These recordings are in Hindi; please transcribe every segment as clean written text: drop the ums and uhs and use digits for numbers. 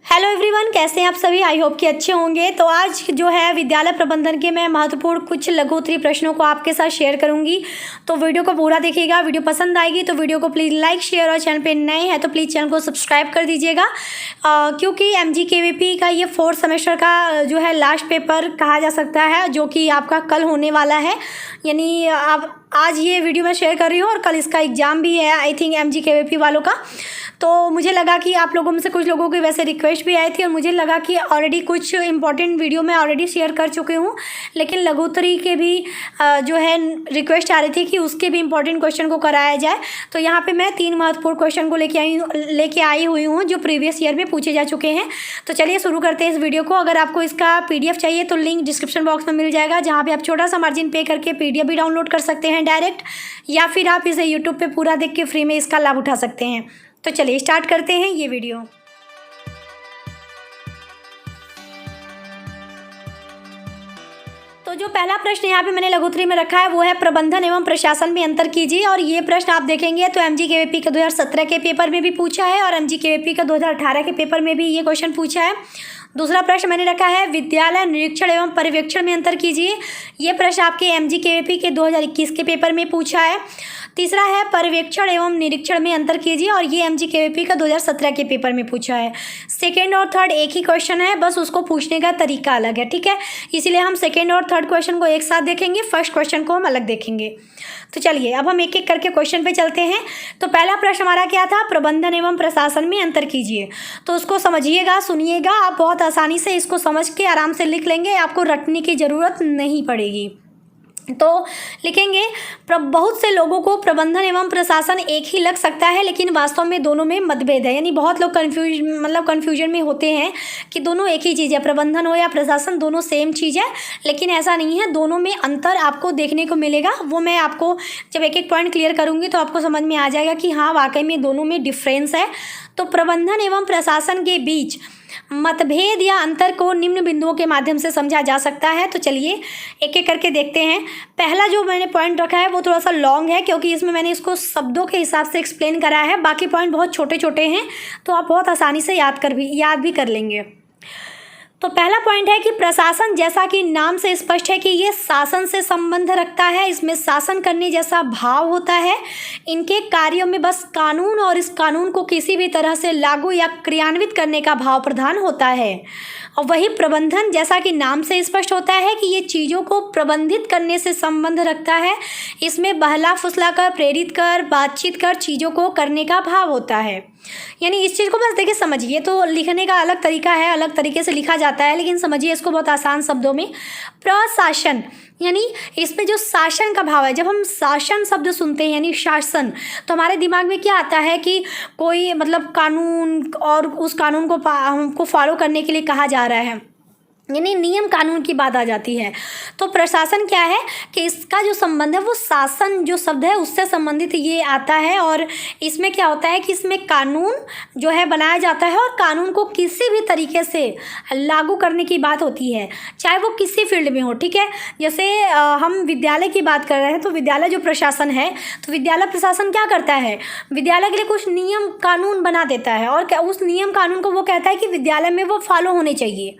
हेलो एवरीवन, कैसे हैं आप सभी। आई होप कि अच्छे होंगे। तो आज जो है विद्यालय प्रबंधन के मैं महत्वपूर्ण कुछ लघु उत्तरीय प्रश्नों को आपके साथ शेयर करूंगी। तो वीडियो को पूरा देखिएगा। वीडियो पसंद आएगी तो वीडियो को प्लीज़ लाइक शेयर, और चैनल पे नए हैं तो प्लीज़ चैनल को सब्सक्राइब कर दीजिएगा। क्योंकि MGKVP का ये 4th सेमेस्टर का जो है लास्ट पेपर कहा जा सकता है, जो कि आपका कल होने वाला है। यानी आप आज ये वीडियो मैं शेयर कर रही हूँ और कल इसका एग्ज़ाम भी है आई थिंक MGKVP वालों का। तो मुझे लगा कि आप लोगों में से कुछ लोगों की वैसे रिक्वेस्ट भी आई थी, और मुझे लगा कि ऑलरेडी कुछ इंपॉर्टेंट वीडियो मैं ऑलरेडी शेयर कर चुकी हूँ, लेकिन लघुत्तरी के भी जो है रिक्वेस्ट आ रही थी कि उसके भी इंपॉर्टेंट क्वेश्चन को कराया जाए। तो यहाँ पे मैं 3 महत्वपूर्ण क्वेश्चन को लेके आई हुई हूँ जो प्रीवियस ईयर में पूछे जा चुके हैं। तो चलिए शुरू करते हैं इस वीडियो को। अगर आपको इसका PDF चाहिए तो लिंक डिस्क्रिप्शन बॉक्स में मिल जाएगा, जहाँ पर आप छोटा सा मार्जिन पे करके PDF भी डाउनलोड कर सकते हैं डायरेक्ट, या फिर आप इसे यूट्यूब पर पूरा देख के फ्री में इसका लाभ उठा सकते हैं। तो चलिए स्टार्ट करते हैं ये वीडियो। तो जो पहला प्रश्न यहाँ पे मैंने लघुत्तरी में रखा है वो है प्रबंधन एवं प्रशासन में अंतर कीजिए। और ये प्रश्न आप देखेंगे तो MGKVP के 2017 के पेपर में भी पूछा है, और MGKVP का 2018 के पेपर में भी ये क्वेश्चन पूछा है। दूसरा प्रश्न मैंने रखा है विद्यालय निरीक्षण एवं पर्यवेक्षण में अंतर कीजिए। ये प्रश्न आपके MGKVP के 2021 के पेपर में पूछा है। तीसरा है पर्यवेक्षण एवं निरीक्षण में अंतर कीजिए, और ये MGKVP का 2017 के पेपर में पूछा है। सेकेंड और थर्ड एक ही क्वेश्चन है, बस उसको पूछने का तरीका अलग है, ठीक है। इसीलिए हम सेकेंड और थर्ड क्वेश्चन को एक साथ देखेंगे, फर्स्ट क्वेश्चन को हम अलग देखेंगे। तो चलिए अब हम एक एक करके क्वेश्चन पे चलते हैं। तो पहला प्रश्न हमारा क्या था, प्रबंधन एवं प्रशासन में अंतर कीजिए। तो उसको समझिएगा, सुनिएगा, आप बहुत आसानी से इसको समझ के आराम से लिख लेंगे, आपको रटने की ज़रूरत नहीं पड़ेगी। तो लिखेंगे बहुत से लोगों को प्रबंधन एवं प्रशासन एक ही लग सकता है, लेकिन वास्तव में दोनों में मतभेद है। यानी बहुत लोग कन्फ्यूजन में होते हैं कि दोनों एक ही चीज़ है, प्रबंधन हो या प्रशासन दोनों सेम चीज़ है, लेकिन ऐसा नहीं है। दोनों में अंतर आपको देखने को मिलेगा। वो मैं आपको जब एक एक पॉइंट क्लियर करूँगी तो आपको समझ में आ जाएगा कि हाँ वाकई में दोनों में डिफरेंस है। तो प्रबंधन एवं प्रशासन के बीच मतभेद या अंतर को निम्न बिंदुओं के माध्यम से समझा जा सकता है। तो चलिए एक एक करके देखते हैं। पहला जो मैंने पॉइंट रखा है वो थोड़ा सा लॉन्ग है, क्योंकि इसमें मैंने इसको शब्दों के हिसाब से एक्सप्लेन करा है। बाकी पॉइंट बहुत छोटे छोटे हैं, तो आप बहुत आसानी से याद भी कर लेंगे। तो पहला पॉइंट है कि प्रशासन, जैसा कि नाम से स्पष्ट है कि ये शासन से संबंध रखता है, इसमें शासन करने जैसा भाव होता है। इनके कार्यों में बस कानून और इस कानून को किसी भी तरह से लागू या क्रियान्वित करने का भाव प्रधान होता है। और वही प्रबंधन, जैसा कि नाम से स्पष्ट होता है कि ये चीज़ों को प्रबंधित करने से संबंध रखता है। इसमें बहला फुसला कर, प्रेरित कर, बातचीत कर चीज़ों को करने का भाव होता है। यानी इस चीज़ को बस देखिए समझिए। तो लिखने का अलग तरीका है, अलग तरीके से लिखा जाता है, लेकिन समझिए इसको बहुत आसान शब्दों में। प्रशासन यानी इसमें जो शासन का भाव है, जब हम शासन शब्द सुनते हैं यानी शासन, तो हमारे दिमाग में क्या आता है कि कोई कानून, और उस कानून को हमको फॉलो करने के लिए कहा जा रहा है, यानी नियम कानून की बात आ जाती है। तो प्रशासन क्या है कि इसका जो संबंध है वो शासन जो शब्द है उससे संबंधित ये आता है। और इसमें क्या होता है कि इसमें कानून जो है बनाया जाता है, और कानून को किसी भी तरीके से लागू करने की बात होती है, चाहे वो किसी फील्ड में हो, ठीक है। जैसे हम विद्यालय की बात कर रहे हैं, तो विद्यालय जो प्रशासन है, तो विद्यालय प्रशासन क्या करता है, विद्यालय के लिए कुछ नियम कानून बना देता है, और उस नियम कानून को वो कहता है कि विद्यालय में वो फॉलो होने चाहिए।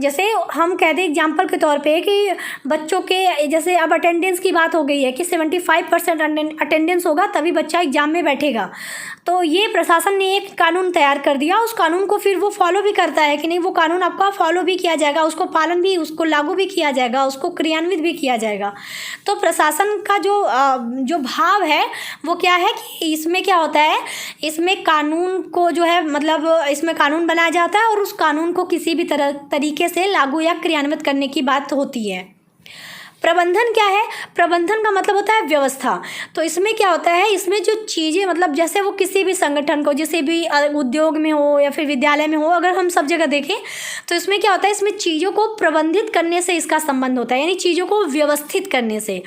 जैसे हम कह दें एग्जाम्पल के तौर पे कि बच्चों के, जैसे अब अटेंडेंस की बात हो गई है कि 75% अटेंडेंस होगा तभी बच्चा एग्जाम में बैठेगा। तो ये प्रशासन ने एक कानून तैयार कर दिया, उस कानून को फिर वो फॉलो भी करता है कि नहीं, वो कानून आपका फॉलो भी किया जाएगा, उसको पालन भी, उसको लागू भी किया जाएगा, उसको क्रियान्वित भी किया जाएगा। तो प्रशासन का जो भाव है वो क्या है कि इसमें क्या होता है, इसमें कानून को जो है इसमें कानून बनाया जाता है, और उस कानून को किसी भी तरीके से लागू या क्रियान्वित करने की बात होती है। प्रबंधन क्या है, प्रबंधन का मतलब होता है व्यवस्था। तो इसमें क्या होता है, इसमें जो चीज़ें जैसे वो किसी भी संगठन को, जैसे भी उद्योग में हो या फिर विद्यालय में हो, अगर हम सब जगह देखें तो इसमें क्या होता है, इसमें चीज़ों को प्रबंधित करने से इसका संबंध होता है, यानी चीज़ों को व्यवस्थित करने से।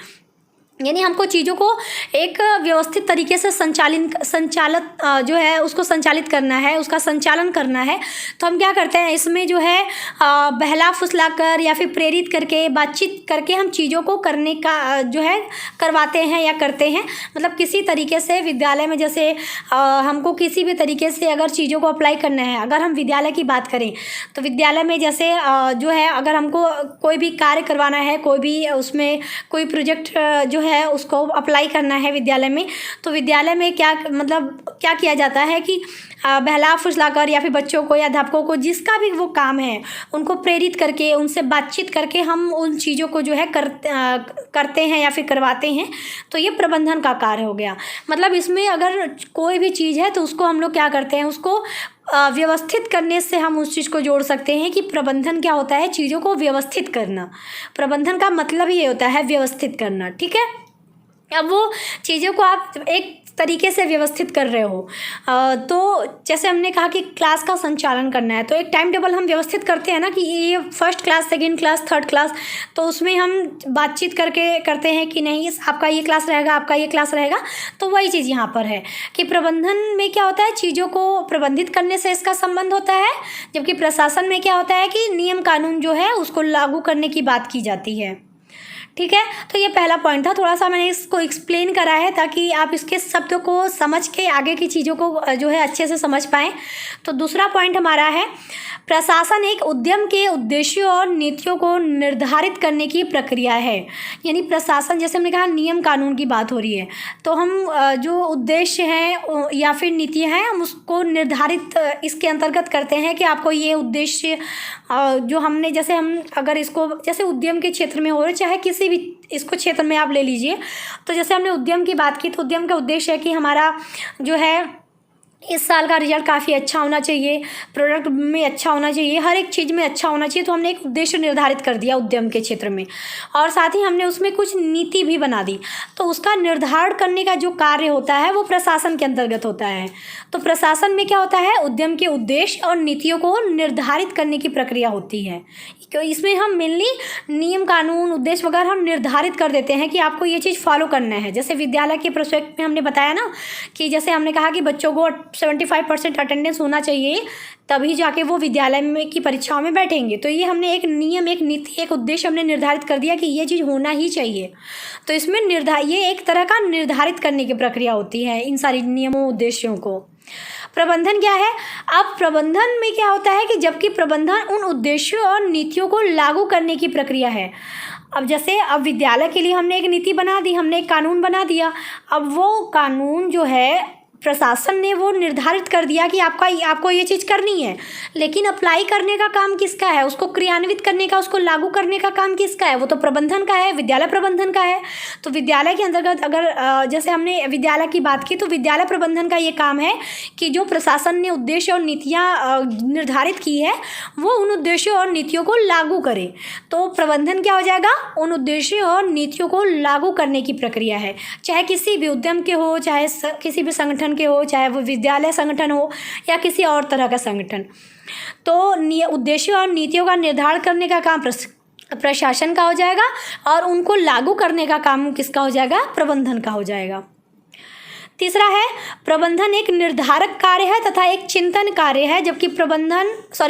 यानी हमको चीज़ों को एक व्यवस्थित तरीके से संचालित जो है उसको संचालित करना है, उसका संचालन करना है। तो हम क्या करते हैं, इसमें जो है बहला फुसला कर या फिर प्रेरित करके, बातचीत करके हम चीज़ों को करने का जो है करवाते हैं या करते हैं। मतलब किसी तरीके से विद्यालय में जैसे हमको किसी भी तरीके से अगर चीज़ों को अप्लाई करना है, अगर हम विद्यालय की बात करें तो विद्यालय में जैसे जो है अगर हमको कोई भी कार्य करवाना है, कोई भी उसमें कोई प्रोजेक्ट जो है उसको अप्लाई करना है विद्यालय में, तो विद्यालय में क्या क्या किया जाता है कि बहला फुसला कर या फिर बच्चों को या अध्यापकों को जिसका भी वो काम है उनको प्रेरित करके, उनसे बातचीत करके हम उन चीज़ों को जो है करते हैं या फिर करवाते हैं। तो ये प्रबंधन का कार्य हो गया। मतलब इसमें अगर कोई भी चीज़ है तो उसको हम लोग क्या करते हैं, उसको व्यवस्थित करने से हम उस चीज़ को जोड़ सकते हैं कि प्रबंधन क्या होता है, चीज़ों को व्यवस्थित करना। प्रबंधन का मतलब ही ये होता है व्यवस्थित करना, ठीक है। अब वो चीज़ों को आप एक तरीके से व्यवस्थित कर रहे हो, तो जैसे हमने कहा कि क्लास का संचालन करना है, तो एक टाइम टेबल हम व्यवस्थित करते हैं ना कि ये first class, second class, third class, तो उसमें हम बातचीत करके करते हैं कि नहीं आपका ये क्लास रहेगा, आपका ये क्लास रहेगा। तो वही चीज़ यहाँ पर है कि प्रबंधन में क्या होता है, चीज़ों को प्रबंधित करने से इसका संबंध होता है, जबकि प्रशासन में क्या होता है कि नियम कानून जो है उसको लागू करने की बात की जाती है, ठीक है। तो ये पहला पॉइंट था, थोड़ा सा मैंने इसको एक्सप्लेन करा है ताकि आप इसके शब्दों को समझ के आगे की चीज़ों को जो है अच्छे से समझ पाएँ। तो दूसरा पॉइंट हमारा है, प्रशासन एक उद्यम के उद्देश्यों और नीतियों को निर्धारित करने की प्रक्रिया है। यानी प्रशासन, जैसे हमने कहा नियम कानून की बात हो रही है, तो हम जो उद्देश्य हैं या फिर नीतियाँ हैं हम उसको निर्धारित इसके अंतर्गत करते हैं कि आपको ये उद्देश्य जो हमने, जैसे हम अगर इसको जैसे उद्यम के क्षेत्र में हो रहे, चाहे किसी भी इसको क्षेत्र में आप ले लीजिए, तो जैसे हमने उद्यम की बात की तो उद्यम का उद्देश्य है कि हमारा जो है इस साल का रिजल्ट काफ़ी अच्छा होना चाहिए, प्रोडक्ट में अच्छा होना चाहिए, हर एक चीज़ में अच्छा होना चाहिए। तो हमने एक उद्देश्य निर्धारित कर दिया उद्यम के क्षेत्र में, और साथ ही हमने उसमें कुछ नीति भी बना दी। तो उसका निर्धारण करने का जो कार्य होता है वो प्रशासन के अंतर्गत होता है। तो प्रशासन में क्या होता है, उद्यम के उद्देश्य और नीतियों को निर्धारित करने की प्रक्रिया होती है। क्यों, इसमें हम मेनली नियम कानून उद्देश्य वगैरह हम निर्धारित कर देते हैं कि आपको ये चीज़ फॉलो करना है। जैसे विद्यालय के प्रोस्पेक्ट में हमने बताया ना कि जैसे हमने कहा कि बच्चों को 75% अटेंडेंस होना चाहिए, तभी जाके वो विद्यालय में की परीक्षाओं में बैठेंगे। तो ये हमने एक नियम, एक नीति, एक उद्देश्य हमने निर्धारित कर दिया कि ये चीज़ होना ही चाहिए। तो इसमें ये एक तरह का निर्धारित करने की प्रक्रिया होती है इन सारी नियमों उद्देश्यों को। प्रबंधन क्या है, अब प्रबंधन में क्या होता है कि जबकि प्रबंधन उन उद्देश्यों और नीतियों को लागू करने की प्रक्रिया है। अब जैसे अब विद्यालय के लिए हमने एक नीति बना दी, हमने एक कानून बना दिया, अब वो कानून जो है प्रशासन ने वो निर्धारित कर दिया कि आपको ये चीज़ करनी है, लेकिन अप्लाई करने का काम किसका है, उसको क्रियान्वित करने का, उसको लागू करने का काम किसका है, वो तो प्रबंधन का है, विद्यालय प्रबंधन का है। तो विद्यालय के अंतर्गत अगर जैसे हमने विद्यालय की बात की तो विद्यालय प्रबंधन का ये काम है कि जो प्रशासन ने उद्देश्य और नीतियाँ निर्धारित की है वो उन उद्देश्यों और नीतियों को लागू करे। तो प्रबंधन क्या हो जाएगा, उन उद्देश्यों और नीतियों को लागू करने की प्रक्रिया है, चाहे किसी भी उद्यम के हो, चाहे किसी भी संगठन के हो, चाहे वो विद्यालय संगठन हो या किसी और तरह का संगठन। तो उद्देश्यों और नीतियों का निर्धारण करने का काम प्रशासन का हो जाएगा और उनको लागू करने का काम किसका हो जाएगा, प्रबंधन का हो जाएगा। तीसरा है, प्रबंधन एक निर्धारक कार्य है तथा एक चिंतन कार्य है, जबकि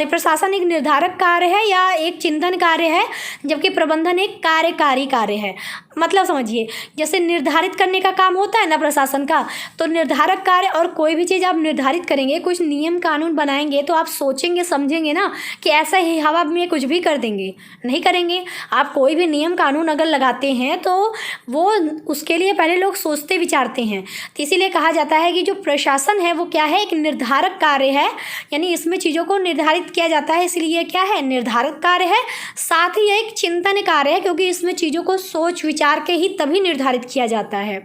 प्रशासन एक निर्धारक कार्य है या एक चिंतन कार्य है, जबकि प्रबंधन एक कार्यकारी कार्य है। मतलब समझिए, जैसे निर्धारित करने का काम होता है ना प्रशासन का, तो निर्धारक कार्य, और कोई भी चीज़ आप निर्धारित करेंगे, कुछ नियम कानून बनाएंगे तो आप सोचेंगे समझेंगे ना कि ऐसा ही हवा में कुछ भी कर देंगे, नहीं करेंगे। आप कोई भी नियम कानून अगर लगाते हैं तो वो उसके लिए पहले लोग सोचते विचारते हैं। तो इसीलिए कहा जाता है कि जो प्रशासन है वो क्या है, एक निर्धारक कार्य है, यानी इसमें चीज़ों को निर्धारित किया जाता है, इसलिए क्या है, निर्धारक कार्य है। साथ ही एक चिंतन कार्य है, क्योंकि इसमें चीज़ों को सोच विचार के ही तभी निर्धारित किया जाता है।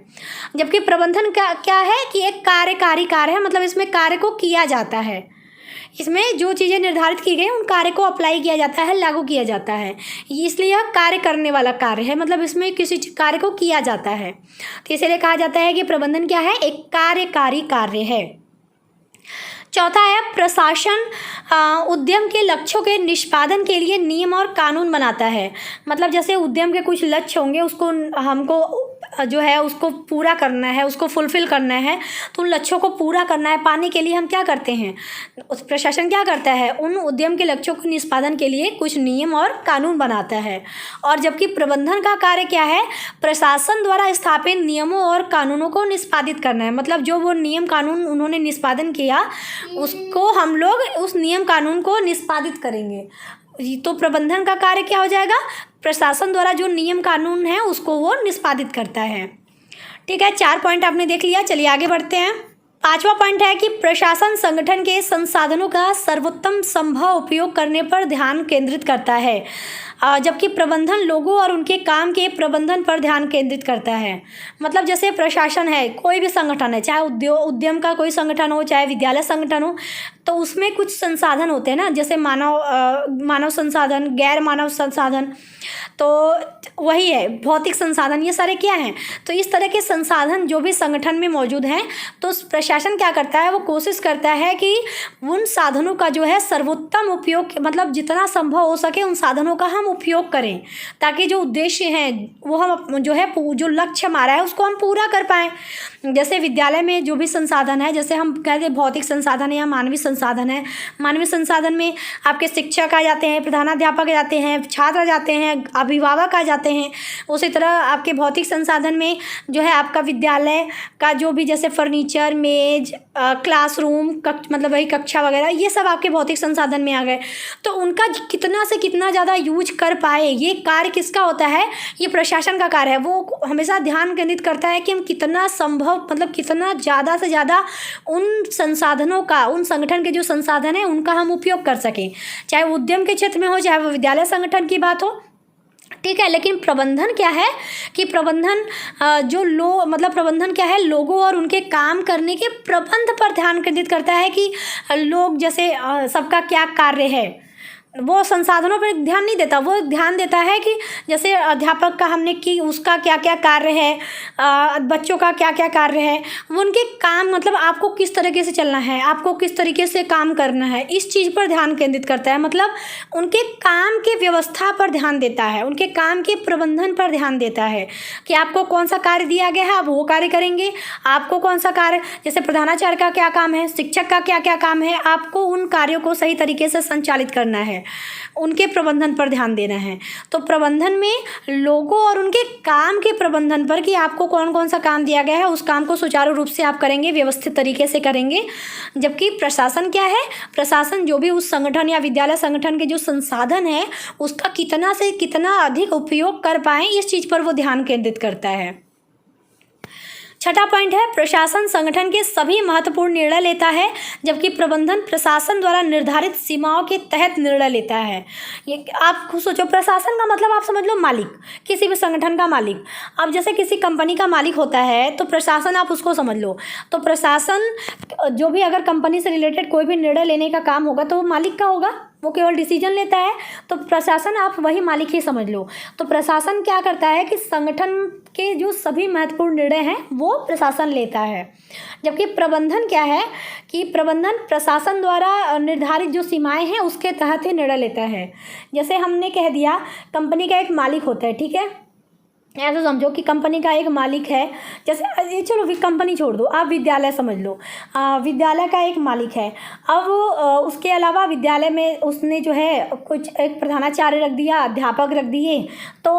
जबकि प्रबंधन क्या है कि एक कार्यकारी कार्य है, मतलब इसमें कार्य को किया जाता है, इसमें जो चीज़ें निर्धारित की गई उन कार्य को अप्लाई किया जाता है, लागू किया जाता है, इसलिए यह कार्य करने वाला कार्य है, मतलब इसमें किसी कार्य को किया जाता है। तो इसलिए कहा जाता है कि प्रबंधन क्या है, एक कार्यकारी कार्य है। चौथा है, प्रशासन उद्यम के लक्ष्यों के निष्पादन के लिए नियम और कानून बनाता है। मतलब जैसे उद्यम के कुछ लक्ष्य होंगे, उसको हमको जो है उसको पूरा करना है, उसको फुलफ़िल करना है, तो उन लक्ष्यों को पूरा करना है, पाने के लिए हम क्या करते हैं, उस प्रशासन क्या करता है, उन उद्यम के लक्ष्यों को निष्पादन के लिए कुछ नियम और कानून बनाता है। और जबकि प्रबंधन का कार्य क्या है, प्रशासन द्वारा स्थापित नियमों और कानूनों को निष्पादित करना है। मतलब जो वो नियम कानून उन्होंने निष्पादन किया, उसको हम लोग उस नियम कानून को निष्पादित करेंगे। तो प्रबंधन का कार्य क्या हो जाएगा, प्रशासन द्वारा जो नियम कानून है उसको वो निष्पादित करता है। ठीक है, 4 पॉइंट आपने देख लिया। चलिए आगे बढ़ते हैं। 5वां पॉइंट है कि प्रशासन संगठन के संसाधनों का सर्वोत्तम संभव उपयोग करने पर ध्यान केंद्रित करता है, जबकि प्रबंधन लोगों और उनके काम के प्रबंधन पर ध्यान केंद्रित करता है। मतलब जैसे प्रशासन है, कोई भी संगठन है, चाहे उद्यम का कोई संगठन हो, चाहे विद्यालय संगठन हो, तो उसमें कुछ संसाधन होते हैं ना, जैसे मानव संसाधन, गैर मानव संसाधन, तो वही है भौतिक संसाधन, ये सारे क्या हैं। तो इस तरह के संसाधन जो भी संगठन में मौजूद हैं, तो प्रशासन क्या करता है, वो कोशिश करता है कि उन साधनों का जो है सर्वोत्तम उपयोग, मतलब जितना संभव हो सके उन साधनों का हम उपयोग करें, ताकि जो उद्देश्य हैं वो हम जो है जो लक्ष्य हमारा है उसको हम पूरा कर पाएँ। जैसे विद्यालय में जो भी संसाधन है, जैसे हम कहते हैं भौतिक संसाधन है या मानवीय संसाधन है, मानवीय संसाधन में आपके शिक्षक आ जाते हैं, प्रधानाध्यापक आ जाते हैं, छात्र आ जाते हैं, अभिभावक आ जाते हैं। उसी तरह आपके भौतिक संसाधन में जो है आपका विद्यालय का जो भी जैसे फर्नीचर, मेज, क्लासरूम, मतलब वही कक्षा वगैरह, ये सब आपके भौतिक संसाधन में आ गए। तो उनका कितना से कितना ज़्यादा यूज कर पाए, ये कार्य किसका होता है, ये प्रशासन का कार्य है। वो हमेशा ध्यान केंद्रित करता है कि हम कितना संभव, मतलब कितना ज़्यादा से ज़्यादा उन संसाधनों का, उन संगठन के जो संसाधन है उनका हम उपयोग कर सकें, चाहे वो उद्यम के क्षेत्र में हो, चाहे वो विद्यालय संगठन की बात हो। ठीक है, लेकिन प्रबंधन क्या है कि प्रबंधन मतलब प्रबंधन क्या है, लोगों और उनके काम करने के प्रबंध पर ध्यान केंद्रित करता है कि लोग जैसे सबका क्या कार्य है, वो संसाधनों पर ध्यान नहीं देता। वो ध्यान देता है कि जैसे अध्यापक का हमने कि उसका क्या क्या कार्य है, बच्चों का क्या क्या कार्य है, वो उनके काम, मतलब आपको किस तरीके से चलना है, आपको किस तरीके से काम करना है, इस चीज़ पर ध्यान केंद्रित करता है। मतलब उनके काम के व्यवस्था पर ध्यान देता है, उनके काम के प्रबंधन पर ध्यान देता है कि आपको कौन सा कार्य दिया गया है, आप वो कार्य करेंगे। आपको कौन सा कार्य, जैसे प्रधानाचार्य का क्या काम है, शिक्षक का क्या क्या काम है, आपको उन कार्यों को सही तरीके से संचालित करना है, उनके प्रबंधन पर ध्यान देना है। तो प्रबंधन में लोगों और उनके काम के प्रबंधन पर, कि आपको कौन कौन सा काम दिया गया है, उस काम को सुचारू रूप से आप करेंगे, व्यवस्थित तरीके से करेंगे। जबकि प्रशासन क्या है, प्रशासन जो भी उस संगठन या विद्यालय संगठन के जो संसाधन है उसका कितना से कितना अधिक उपयोग कर पाएँ, इस चीज़ पर वो ध्यान केंद्रित करता है। 6वां पॉइंट है, प्रशासन संगठन के सभी महत्वपूर्ण निर्णय लेता है, जबकि प्रबंधन प्रशासन द्वारा निर्धारित सीमाओं के तहत निर्णय लेता है। ये आप खुद सोचो, प्रशासन का मतलब आप समझ लो मालिक, किसी भी संगठन का मालिक। अब जैसे किसी कंपनी का मालिक होता है तो प्रशासन आप उसको समझ लो। तो प्रशासन जो भी अगर कंपनी से रिलेटेड कोई भी निर्णय लेने का काम होगा तो वो मालिक का होगा, वो केवल डिसीजन लेता है। तो प्रशासन आप वही मालिक ही समझ लो। तो प्रशासन क्या करता है कि संगठन के जो सभी महत्वपूर्ण निर्णय हैं वो प्रशासन लेता है। जबकि प्रबंधन क्या है कि प्रबंधन प्रशासन द्वारा निर्धारित जो सीमाएं हैं उसके तहत ही निर्णय लेता है। जैसे हमने कह दिया कंपनी का एक मालिक होता है, ठीक है, ऐसा समझो कि कंपनी का एक मालिक है। जैसे चलो कंपनी छोड़ दो, आप विद्यालय समझ लो, विद्यालय का एक मालिक है। अब उसके अलावा विद्यालय में उसने जो है कुछ एक प्रधानाचार्य रख दिया, अध्यापक रख दिए। तो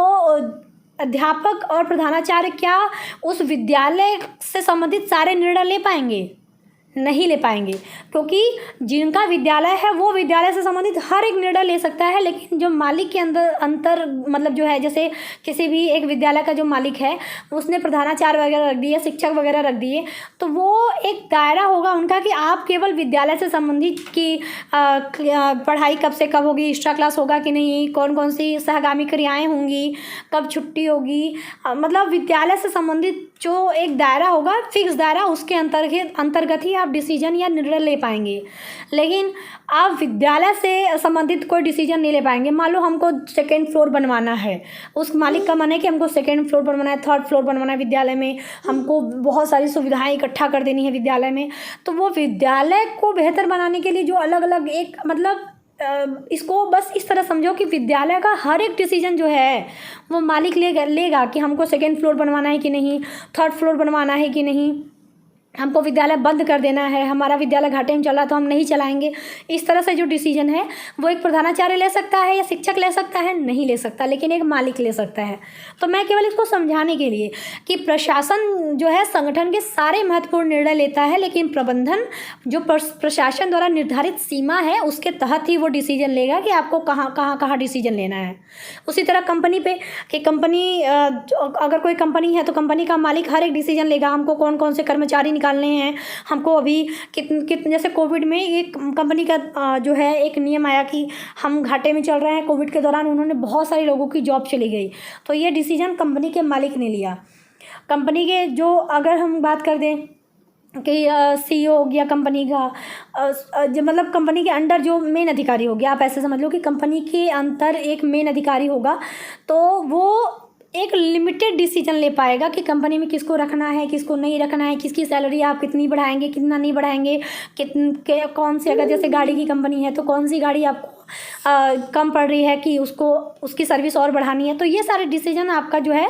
अध्यापक और प्रधानाचार्य क्या उस विद्यालय से संबंधित सारे निर्णय ले पाएंगे? नहीं ले पाएंगे, क्योंकि जिनका विद्यालय है वो विद्यालय से संबंधित हर एक निर्णय ले सकता है। लेकिन जो मालिक के अंतर मतलब जो है, जैसे किसी भी एक विद्यालय का जो मालिक है उसने प्रधानाचार्य वगैरह रख दिए, शिक्षक वगैरह रख दिए, तो वो एक दायरा होगा उनका कि आप केवल विद्यालय से संबंधित की पढ़ाई कब से कब होगी, एक्स्ट्रा क्लास होगा कि नहीं, कौन कौन सी सहगामी क्रियाएँ होंगी, कब छुट्टी होगी, मतलब विद्यालय से संबंधित जो एक दायरा होगा, फिक्स दायरा, उसके अंतर्गत ही आप डिसीजन या निर्णय ले पाएंगे। लेकिन आप विद्यालय से संबंधित कोई डिसीजन नहीं ले पाएंगे। मान लो हमको 2nd फ्लोर बनवाना है, उस मालिक का मन है कि हमको 2nd फ्लोर बनवाना है, 3rd फ्लोर बनवाना है, विद्यालय में हमको बहुत सारी सुविधाएं इकट्ठा कर देनी है विद्यालय में। तो वो विद्यालय को बेहतर बनाने के लिए जो अलग अलग एक मतलब इसको बस इस तरह समझो कि विद्यालय का हर एक डिसीजन जो है वो मालिक लेगा कि हमको सेकेंड फ्लोर बनवाना है कि नहीं, थर्ड फ्लोर बनवाना है कि नहीं, हमको विद्यालय बंद कर देना है, हमारा विद्यालय घाटे में चल रहा है तो हम नहीं चलाएंगे। इस तरह से जो डिसीजन है वो एक प्रधानाचार्य ले सकता है या शिक्षक ले सकता है, नहीं ले सकता, लेकिन एक मालिक ले सकता है। तो मैं केवल इसको समझाने के लिए कि प्रशासन जो है संगठन के सारे महत्वपूर्ण निर्णय लेता है, लेकिन प्रबंधन जो प्रशासन द्वारा निर्धारित सीमा है उसके तहत ही वो डिसीजन लेगा कि आपको कहाँ डिसीजन लेना है। उसी तरह कंपनी पे कि कंपनी अगर कोई कंपनी है तो कंपनी का मालिक हर एक डिसीजन लेगा, हमको कौन कौन से कर्मचारी निकालने हैं, हमको अभी कितने जैसे कोविड में एक कंपनी का जो है एक नियम आया कि हम घाटे में चल रहे हैं, कोविड के दौरान उन्होंने बहुत सारे लोगों की जॉब चली गई, तो ये डिसीजन कंपनी के मालिक ने लिया। कंपनी के जो अगर हम बात कर दें कि CEO हो गया कंपनी का, जो मतलब कंपनी के अंडर जो मेन अधिकारी हो गया, आप ऐसे समझ लो कि कंपनी के अंदर एक मेन अधिकारी होगा, तो वो एक लिमिटेड डिसीजन ले पाएगा कि कंपनी में किसको रखना है, किसको नहीं रखना है, किसकी सैलरी आप कितनी बढ़ाएंगे, कितना नहीं बढ़ाएंगे, कौन सी, अगर जैसे गाड़ी की कंपनी है तो कौन सी गाड़ी आपको कम पड़ रही है कि उसकी सर्विस और बढ़ानी है। तो ये सारे डिसीजन आपका जो है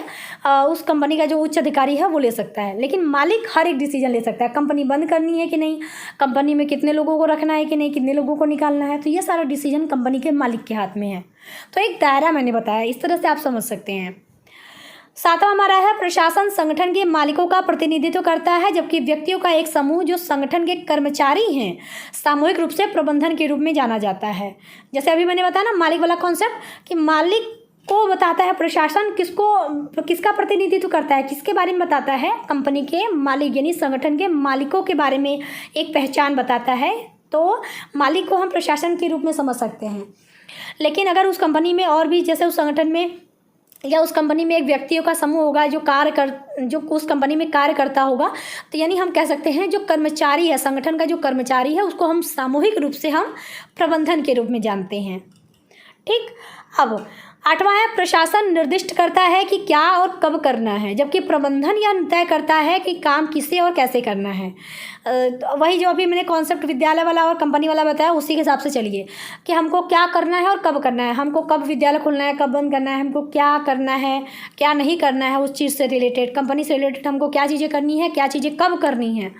उस कंपनी का जो उच्च अधिकारी है वो ले सकता है, लेकिन मालिक हर एक डिसीजन ले सकता है। कंपनी बंद करनी है कि नहीं, कंपनी में कितने लोगों को रखना है कि नहीं, कितने लोगों को निकालना है, तो ये सारा डिसीजन कंपनी के मालिक के हाथ में है। तो एक दायरा मैंने बताया, इस तरह से आप समझ सकते हैं। सातवां हमारा है प्रशासन संगठन के मालिकों का प्रतिनिधित्व करता है, जबकि व्यक्तियों का एक समूह जो संगठन के कर्मचारी हैं सामूहिक रूप से प्रबंधन के रूप में जाना जाता है। जैसे अभी मैंने बताया ना मालिक वाला कॉन्सेप्ट कि मालिक को बताता है प्रशासन किसका प्रतिनिधित्व करता है, किसके बारे में बताता है, कंपनी के मालिक यानी संगठन के मालिकों के बारे में एक पहचान बताता है। तो मालिक को हम प्रशासन के रूप में समझ सकते हैं। लेकिन अगर उस कंपनी में और भी जैसे उस संगठन में या उस कंपनी में एक व्यक्तियों का समूह होगा जो उस कंपनी में कार्य करता होगा, तो यानी हम कह सकते हैं जो कर्मचारी है, संगठन का जो कर्मचारी है उसको हम सामूहिक रूप से हम प्रबंधन के रूप में जानते हैं। ठीक, अब आठवां है प्रशासन निर्दिष्ट करता है कि क्या और कब करना है, जबकि प्रबंधन यह तय करता है कि काम किसे और कैसे करना है। वही जो अभी मैंने कॉन्सेप्ट विद्यालय वाला और कंपनी वाला बताया उसी के हिसाब से चलिए कि हमको क्या करना है और कब करना है, हमको कब विद्यालय खोलना है, कब बंद करना है, हमको क्या करना है, क्या नहीं करना है, उस चीज़ से रिलेटेड, कंपनी से रिलेटेड हमको क्या चीज़ें करनी है, क्या चीज़ें कब करनी है।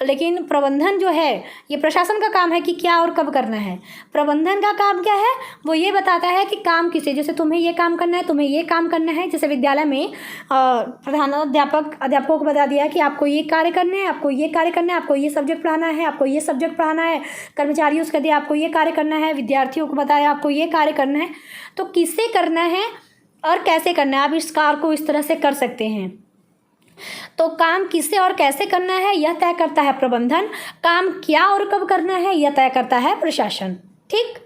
लेकिन प्रबंधन जो है ये प्रशासन का काम है कि क्या और कब करना है। प्रबंधन का काम क्या है, वो ये बताता है कि काम किसे, जैसे तुम्हें ये काम करना है, तुम्हें ये काम करना है। जैसे विद्यालय में अध्यापकों को बता दिया कि आपको ये कार्य करना है, आपको ये कार्य करना है, आपको ये सब्जेक्ट पढ़ाना है, आपको ये सब्जेक्ट पढ़ाना है। कर्मचारियों से कह दिया आपको ये कार्य करना है, विद्यार्थियों को बताया आपको ये कार्य करना है। तो किससे करना है और कैसे करना है, आप इस कार्य को इस तरह से कर सकते हैं। तो काम किससे और कैसे करना है यह तय करता है प्रबंधन, काम क्या और कब करना है यह तय करता है प्रशासन। ठीक,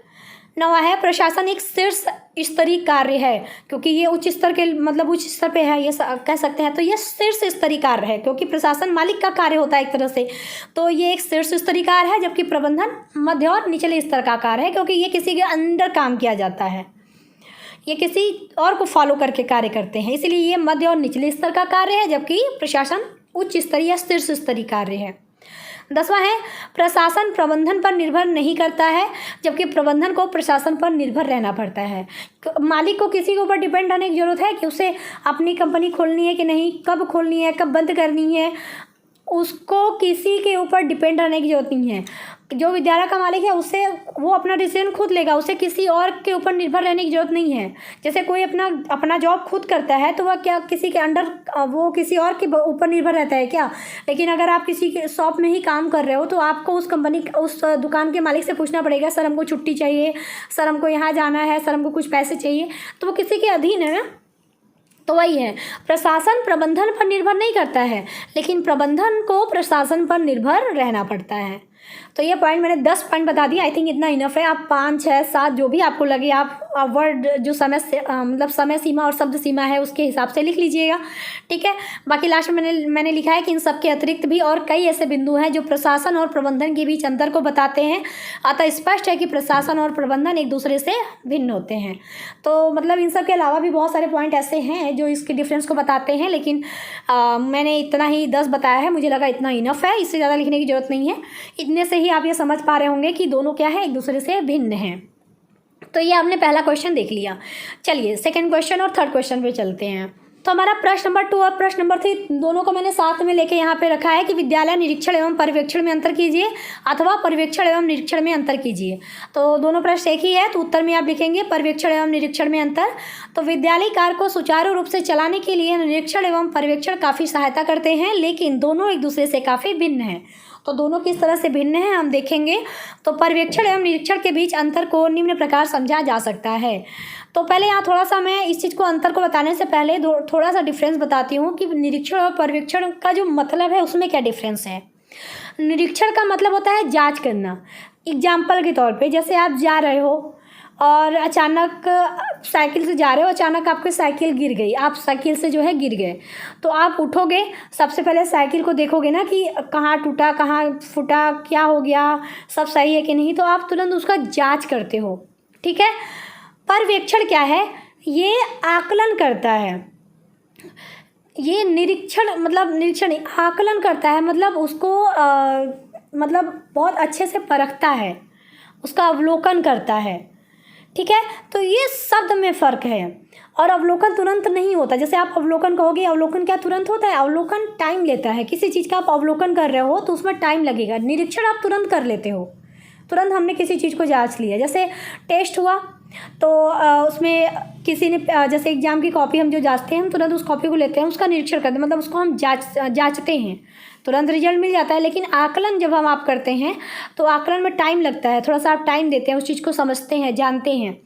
नवा है प्रशासन एक शीर्ष स्तरीय कार्य है, क्योंकि ये उच्च स्तर के मतलब उच्च स्तर पे है ये कह सकते हैं। तो ये शीर्ष स्तरीय कार्य है क्योंकि प्रशासन मालिक का कार्य होता है एक तरह से, तो ये एक शीर्ष स्तरीय कार्य है। जबकि प्रबंधन मध्य और निचले स्तर का कार्य है क्योंकि ये किसी के अंडर काम किया जाता है, ये किसी और को फॉलो करके कार्य करते हैं, इसलिए ये मध्य और निचले स्तर का कार्य है, जबकि प्रशासन उच्च स्तरीय या शीर्ष स्तरीय कार्य है। 10वां है प्रशासन प्रबंधन पर निर्भर नहीं करता है, जबकि प्रबंधन को प्रशासन पर निर्भर रहना पड़ता है। मालिक को किसी के ऊपर डिपेंड रहने की जरूरत है कि उसे अपनी कंपनी खोलनी है कि नहीं, कब खोलनी है, कब बंद करनी है, उसको किसी के ऊपर डिपेंड रहने की जरूरत नहीं है। जो विद्यालय का मालिक है उससे वो अपना डिसीजन खुद लेगा, उसे किसी और के ऊपर निर्भर रहने की जरूरत नहीं है। जैसे कोई अपना जॉब खुद करता है तो वह क्या किसी के अंडर वो किसी और के ऊपर निर्भर रहता है क्या। लेकिन अगर आप किसी के शॉप में ही काम कर रहे हो तो आपको उस दुकान के मालिक से पूछना पड़ेगा, सर हमको छुट्टी चाहिए, सर हमको यहाँ जाना है, सर हमको कुछ पैसे चाहिए, तो वो किसी के अधीन है ना। तो वही है, प्रशासन प्रबंधन पर निर्भर नहीं करता है, लेकिन प्रबंधन को प्रशासन पर निर्भर रहना पड़ता है। तो ये पॉइंट मैंने 10 पॉइंट बता दिया, आई थिंक इतना इनफ है। आप 5, 6, 7 जो भी आपको लगे आप वर्ड जो समय सीमा और शब्द सीमा है उसके हिसाब से लिख लीजिएगा, ठीक है। बाकी लास्ट में मैंने लिखा है कि इन सब के अतिरिक्त भी और कई ऐसे बिंदु हैं जो प्रशासन और प्रबंधन के बीच अंतर को बताते हैं, अतः स्पष्ट है कि प्रशासन और प्रबंधन एक दूसरे से भिन्न होते हैं। तो मतलब इन सब के अलावा भी बहुत सारे पॉइंट ऐसे हैं जो इसके डिफरेंस को बताते हैं, लेकिन मैंने इतना ही 10 बताया है, मुझे लगा इतना इनफ है, इससे ज़्यादा लिखने की ज़रूरत नहीं है। इतने से ही आप ये समझ पा रहे होंगे कि दोनों क्या है, एक दूसरे से भिन्न हैं। तो ये आपने पहला क्वेश्चन देख लिया। चलिए सेकंड क्वेश्चन और थर्ड क्वेश्चन पे चलते हैं। तो हमारा प्रश्न नंबर 2 और प्रश्न नंबर 3 दोनों को मैंने साथ में लेके यहाँ पे रखा है कि विद्यालय निरीक्षण एवं पर्यवेक्षण में अंतर कीजिए अथवा पर्यवेक्षण एवं निरीक्षण में अंतर कीजिए। तो दोनों प्रश्न एक ही है, तो उत्तर में आप लिखेंगे पर्यवेक्षण एवं निरीक्षण में अंतर। तो विद्यालय कार्य को सुचारू रूप से चलाने के लिए निरीक्षण एवं पर्यवेक्षण काफ़ी सहायता करते हैं, लेकिन दोनों एक दूसरे से काफ़ी भिन्न हैं। तो दोनों किस तरह से भिन्न हैं हम देखेंगे। तो पर्यवेक्षण एवं निरीक्षण के बीच अंतर को निम्न प्रकार समझा जा सकता है। तो पहले यहाँ थोड़ा सा मैं इस चीज़ को अंतर को बताने से पहले थोड़ा सा डिफरेंस बताती हूँ कि निरीक्षण और पर्यवेक्षण का जो मतलब है उसमें क्या डिफरेंस है। निरीक्षण का मतलब होता है जांच करना। एग्जाम्पल के तौर पे जैसे आप जा रहे हो और अचानक साइकिल से जा रहे हो, अचानक आपकी साइकिल गिर गई, आप साइकिल से जो है गिर गए, तो आप उठोगे, सबसे पहले साइकिल को देखोगे ना कि कहाँ टूटा, कहाँ फूटा, क्या हो गया, सब सही है कि नहीं, तो आप तुरंत उसका जांच करते हो। ठीक है। पर्यवेक्षण क्या है, ये आकलन करता है। ये निरीक्षण आकलन करता है, मतलब उसको मतलब बहुत अच्छे से परखता है, उसका अवलोकन करता है। ठीक है। तो ये शब्द में फ़र्क है। और अवलोकन तुरंत नहीं होता। जैसे आप अवलोकन कहोगे, अवलोकन क्या तुरंत होता है? अवलोकन टाइम लेता है। किसी चीज़ का आप अवलोकन कर रहे हो तो उसमें टाइम लगेगा। निरीक्षण आप तुरंत कर लेते हो, तुरंत हमने किसी चीज़ को जांच लिया। जैसे टेस्ट हुआ तो उसमें किसी ने जैसे एग्ज़ाम की कॉपी हम जो जांचते हैं, हम तुरंत उस कॉपी को लेते हैं, उसका निरीक्षण करते हैं, मतलब उसको हम जांचते हैं, तुरंत रिजल्ट मिल जाता है। लेकिन आकलन जब हम आप करते हैं तो आकलन में टाइम लगता है, थोड़ा सा आप टाइम देते हैं, उस चीज़ को समझते हैं, जानते हैं।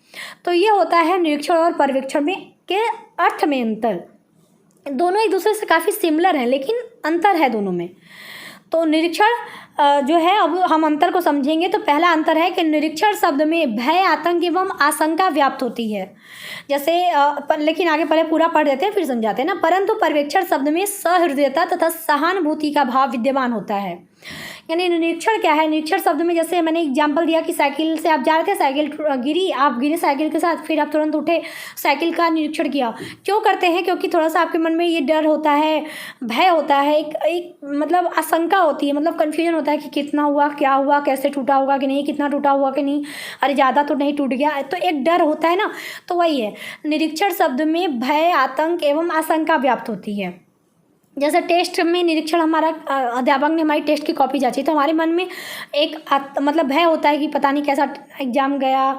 तो ये होता है निरीक्षण और पर्यवेक्षण में के अर्थ में अंतर। दोनों एक दूसरे से काफ़ी सिमिलर हैं, लेकिन अंतर है दोनों में। तो निरीक्षण जो है, अब हम अंतर को समझेंगे। तो पहला अंतर है कि निरीक्षण शब्द में भय, आतंक एवं आशंका व्याप्त होती है। जैसे लेकिन आगे पहले पूरा पढ़ देते हैं फिर समझाते हैं ना। परंतु पर्यवेक्षण शब्द में सहृदयता तथा सहानुभूति का भाव विद्यमान होता है। यानी निरीक्षण क्या है, निरीक्षण शब्द में जैसे मैंने एग्जाम्पल दिया कि साइकिल से आप जा रहे थे, साइकिल गिरी, आप गिरे साइकिल के साथ, फिर आप तुरंत उठे, साइकिल का निरीक्षण किया। क्यों करते हैं? क्योंकि थोड़ा सा आपके मन में ये डर होता है, भय होता है, एक मतलब आशंका होती है, मतलब कन्फ्यूजन होता है कि कितना हुआ, क्या हुआ, कैसे टूटा होगा कि नहीं, कितना टूटा हुआ कि नहीं, अरे ज़्यादा तो नहीं टूट गया, तो एक डर होता है ना। तो वही है, निरीक्षण शब्द में भय, आतंक एवं आशंका व्याप्त होती है। जैसे टेस्ट में निरीक्षण, हमारा अध्यापक ने हमारी टेस्ट की कॉपी जांची तो हमारे मन में एक मतलब भय होता है कि पता नहीं कैसा एग्जाम गया,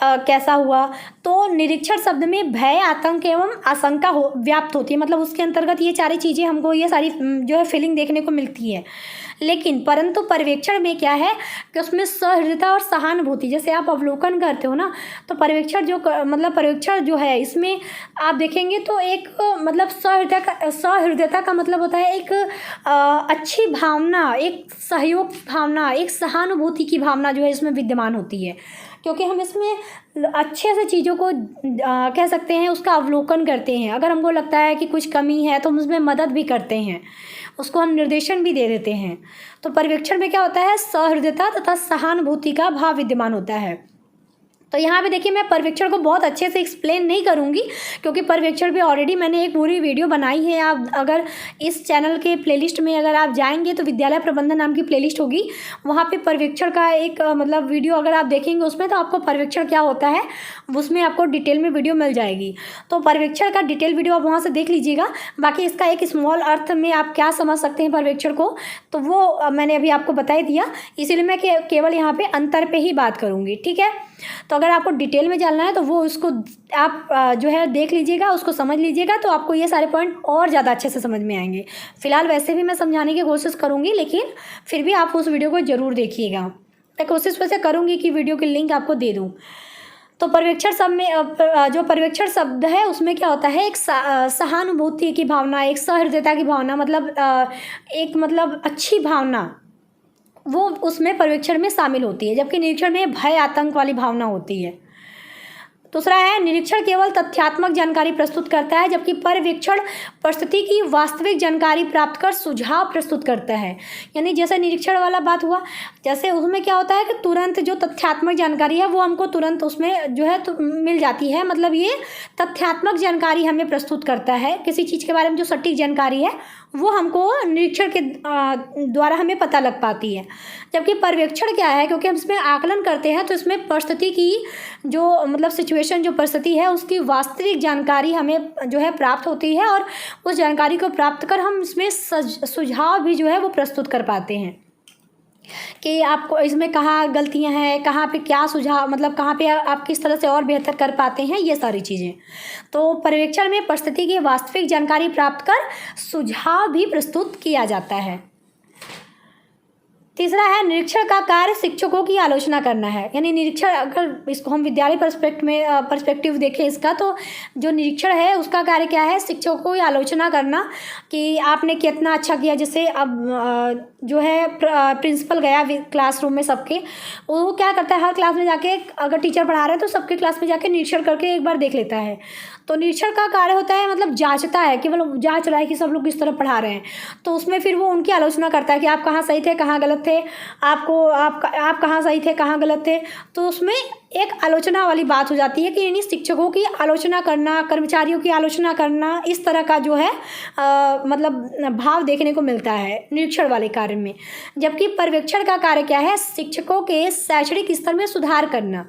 कैसा हुआ। तो निरीक्षण शब्द में भय, आतंक एवं आशंका व्याप्त होती है, मतलब उसके अंतर्गत ये सारी चीज़ें हमको, ये सारी जो है फीलिंग देखने को मिलती है। लेकिन परंतु पर्यवेक्षण में क्या है कि उसमें सहृदयता और सहानुभूति, जैसे आप अवलोकन करते हो ना, तो पर्यवेक्षण जो है इसमें आप देखेंगे तो एक मतलब सहृदयता का मतलब होता है एक अच्छी भावना, एक सहयोग भावना, एक सहानुभूति की भावना जो है इसमें विद्यमान होती है। क्योंकि हम इसमें अच्छे से चीज़ों को कह सकते हैं, उसका अवलोकन करते हैं। अगर हमको लगता है कि कुछ कमी है तो हम उसमें मदद भी करते हैं, उसको हम निर्देशन भी दे देते हैं। तो पर्यवेक्षण में क्या होता है, सहृदयता तथा सहानुभूति का भाव विद्यमान होता है। तो यहाँ पे देखिए, मैं पर्यवेक्षण को बहुत अच्छे से एक्सप्लेन नहीं करूँगी, क्योंकि पर्यवेक्षण पे ऑलरेडी मैंने एक पूरी वीडियो बनाई है। आप अगर इस चैनल के प्लेलिस्ट में अगर आप जाएंगे तो विद्यालय प्रबंधन नाम की प्लेलिस्ट होगी, वहाँ पे पर्यवेक्षण का एक मतलब वीडियो अगर आप देखेंगे उसमें, तो आपको पर्यवेक्षण क्या होता है उसमें आपको डिटेल में वीडियो मिल जाएगी। तो पर्यवेक्षण का डिटेल वीडियो आप वहाँ से देख लीजिएगा। बाकी इसका एक स्मॉल अर्थ में आप क्या समझ सकते हैं पर्यवेक्षण को, तो वो मैंने अभी आपको बता ही दिया, इसीलिए मैं केवल यहाँ पर अंतर पर ही बात करूँगी। ठीक है। तो अगर आपको डिटेल में जानना है तो वो उसको आप जो है देख लीजिएगा, उसको समझ लीजिएगा, तो आपको ये सारे पॉइंट और ज़्यादा अच्छे से समझ में आएंगे। फिलहाल वैसे भी मैं समझाने की कोशिश करूँगी, लेकिन फिर भी आप उस वीडियो को ज़रूर देखिएगा। मैं कोशिश वैसे करूँगी कि वीडियो की लिंक आपको दे दूँ। तो पर्यवेक्षण शब्द में जो पर्यवेक्षण शब्द है उसमें क्या होता है, एक सहानुभूति की भावना, एक सहृदयता की भावना, मतलब एक मतलब अच्छी भावना, वो उसमें पर्यवेक्षण में शामिल होती है। जबकि निरीक्षण में भय, आतंक वाली भावना होती है। दूसरा है, निरीक्षण केवल तथ्यात्मक जानकारी प्रस्तुत करता है, जबकि पर्यवेक्षण परिस्थिति की वास्तविक जानकारी प्राप्त कर सुझाव प्रस्तुत करता है। यानी जैसे निरीक्षण वाला बात हुआ, जैसे उसमें क्या होता है कि तुरंत जो तथ्यात्मक जानकारी है वो हमको तुरंत उसमें जो है तो मिल जाती है। मतलब ये तथ्यात्मक जानकारी हमें प्रस्तुत करता है, किसी चीज़ के बारे में जो सटीक जानकारी है वो हमको निरीक्षण के द्वारा हमें पता लग पाती है। जबकि पर्यवेक्षण क्या है, क्योंकि हम इसमें आकलन करते हैं तो इसमें परिस्थिति की जो मतलब सिचुएशन जो परिस्थिति है उसकी वास्तविक जानकारी हमें जो है प्राप्त होती है, और उस जानकारी को प्राप्त कर हम इसमें सुझाव भी जो है वो प्रस्तुत कर पाते हैं कि आपको इसमें कहाँ गलतियां हैं, कहाँ पे क्या सुझाव मतलब कहाँ पे आप किस तरह से और बेहतर कर पाते हैं, ये सारी चीज़ें। तो पर्यवेक्षण में परिस्थिति की वास्तविक जानकारी प्राप्त कर सुझाव भी प्रस्तुत किया जाता है। तीसरा है निरीक्षण का कार्य शिक्षकों की आलोचना करना है। यानी निरीक्षण, अगर इसको हम विद्यालय पर्सपेक्टिव देखें इसका, तो जो निरीक्षण है उसका कार्य क्या है, शिक्षकों की आलोचना करना कि आपने कितना अच्छा किया। जैसे अब जो है प्रिंसिपल गया क्लासरूम में सबके, वो क्या करता है हर क्लास में जाके, अगर टीचर पढ़ा रहे हैं तो सबके क्लास में जाके निरीक्षण करके एक बार देख लेता है। तो निरीक्षण का कार्य होता है मतलब जांचता है, केवल जांच रहा है कि सब लोग किस तरह पढ़ा रहे हैं। तो उसमें फिर वो उनकी आलोचना करता है कि आप कहाँ सही थे, कहाँ गलत थे, आप कहाँ सही थे, कहाँ गलत थे। तो उसमें एक आलोचना वाली बात हो जाती है कि यानी शिक्षकों की आलोचना करना, कर्मचारियों की आलोचना करना, इस तरह का जो है मतलब भाव देखने को मिलता है निरीक्षण वाले कार्य में। जबकि पर्यवेक्षण का कार्य क्या है, शिक्षकों के शैक्षणिक स्तर में सुधार करना।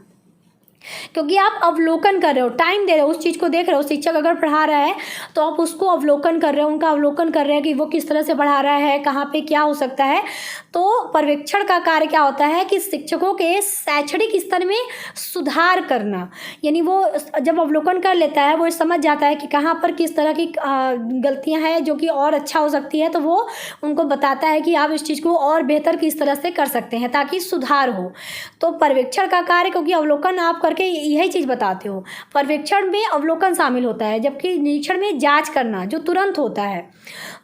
क्योंकि आप अवलोकन कर रहे हो, टाइम दे रहे हो, उस चीज़ को देख रहे हो। शिक्षक अगर पढ़ा रहा है तो आप उसको अवलोकन कर रहे हो, उनका अवलोकन कर रहे हैं कि वो किस तरह से पढ़ा रहा है, कहाँ पे क्या हो सकता है। तो पर्यवेक्षण का कार्य क्या होता है कि शिक्षकों के शैक्षणिक स्तर में सुधार करना। यानी वो जब अवलोकन कर लेता है, वो समझ जाता है कि कहाँ पर किस तरह की गलतियाँ हैं जो कि और अच्छा हो सकती है, तो वो उनको बताता है कि आप इस चीज़ को और बेहतर किस तरह से कर सकते हैं ताकि सुधार हो। तो पर्यवेक्षण का कार्य, क्योंकि अवलोकन आप करके यही चीज़ बताते हो, पर्यवेक्षण में अवलोकन शामिल होता है, जबकि निरीक्षण में जांच करना जो तुरंत होता है।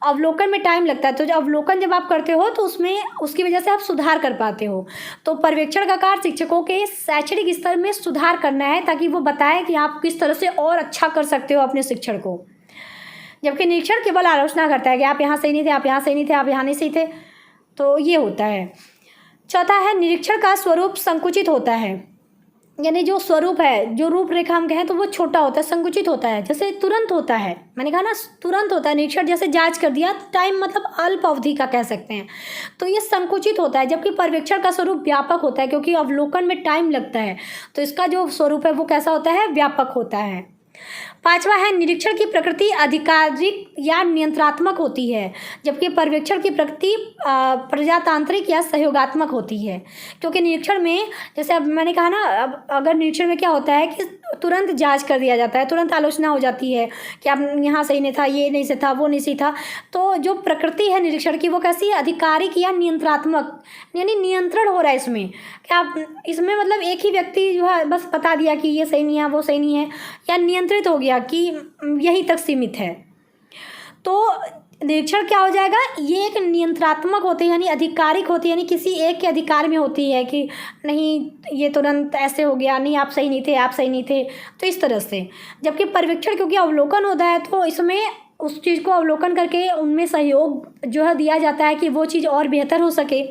अवलोकन में टाइम लगता है, तो जब अवलोकन जब आप करते हो तो उसमें उसकी वजह से आप सुधार कर पाते हो। तो पर्यवेक्षण का कार्य शिक्षकों के शैक्षणिक स्तर में सुधार करना है ताकि वो बताए कि आप किस तरह से और अच्छा कर सकते हो अपने शिक्षण को। जबकि निरीक्षण केवल आलोचना करता है कि आप यहाँ सही नहीं थे, आप यहाँ सही नहीं थे, आप यहाँ नहीं सही थे। तो ये होता है। चौथा है निरीक्षण का स्वरूप संकुचित होता है। यानी जो स्वरूप है, जो रूपरेखा हम कहें तो वो छोटा होता है, संकुचित होता है। जैसे तुरंत होता है, मैंने कहा ना तुरंत होता है निरीक्षण, जैसे जांच कर दिया, टाइम मतलब अल्प अवधि का कह सकते हैं, तो ये संकुचित होता है। जबकि पर्यवेक्षण का स्वरूप व्यापक होता है, क्योंकि अवलोकन में टाइम लगता है, तो इसका जो स्वरूप है वो कैसा होता है, व्यापक होता है। पांचवा है निरीक्षण की प्रकृति आधिकारिक या नियंत्रणात्मक होती है, जबकि पर्यवेक्षण की प्रकृति प्रजातांत्रिक या सहयोगात्मक होती है। क्योंकि निरीक्षण में, जैसे अब मैंने कहा ना, अब अगर निरीक्षण में क्या होता है कि तुरंत जांच कर दिया जाता है, तुरंत आलोचना हो जाती है कि आप यहाँ सही नहीं था, ये नहीं सही था, वो नहीं सही था। तो जो प्रकृति है निरीक्षण की वो कैसी है, आधिकारिक या नियंत्रणात्मक, यानी नियंत्रण हो रहा है इसमें। क्या आप इसमें मतलब एक ही व्यक्ति जो है बस बता दिया कि ये सही नहीं है, वो सही नहीं है, या नियंत्रित हो गया कि यहीं तक सीमित है। तो निरीक्षण क्या हो जाएगा, ये एक नियंत्रणात्मक होती है, यानी आधिकारिक होती है, यानी किसी एक के अधिकार में होती है कि नहीं ये तुरंत ऐसे हो गया, नहीं आप सही नहीं थे, आप सही नहीं थे, तो इस तरह से। जबकि पर्यवेक्षण क्योंकि अवलोकन होता है, तो इसमें उस चीज़ को अवलोकन करके उनमें सहयोग जो है दिया जाता है कि वो चीज़ और बेहतर हो सके।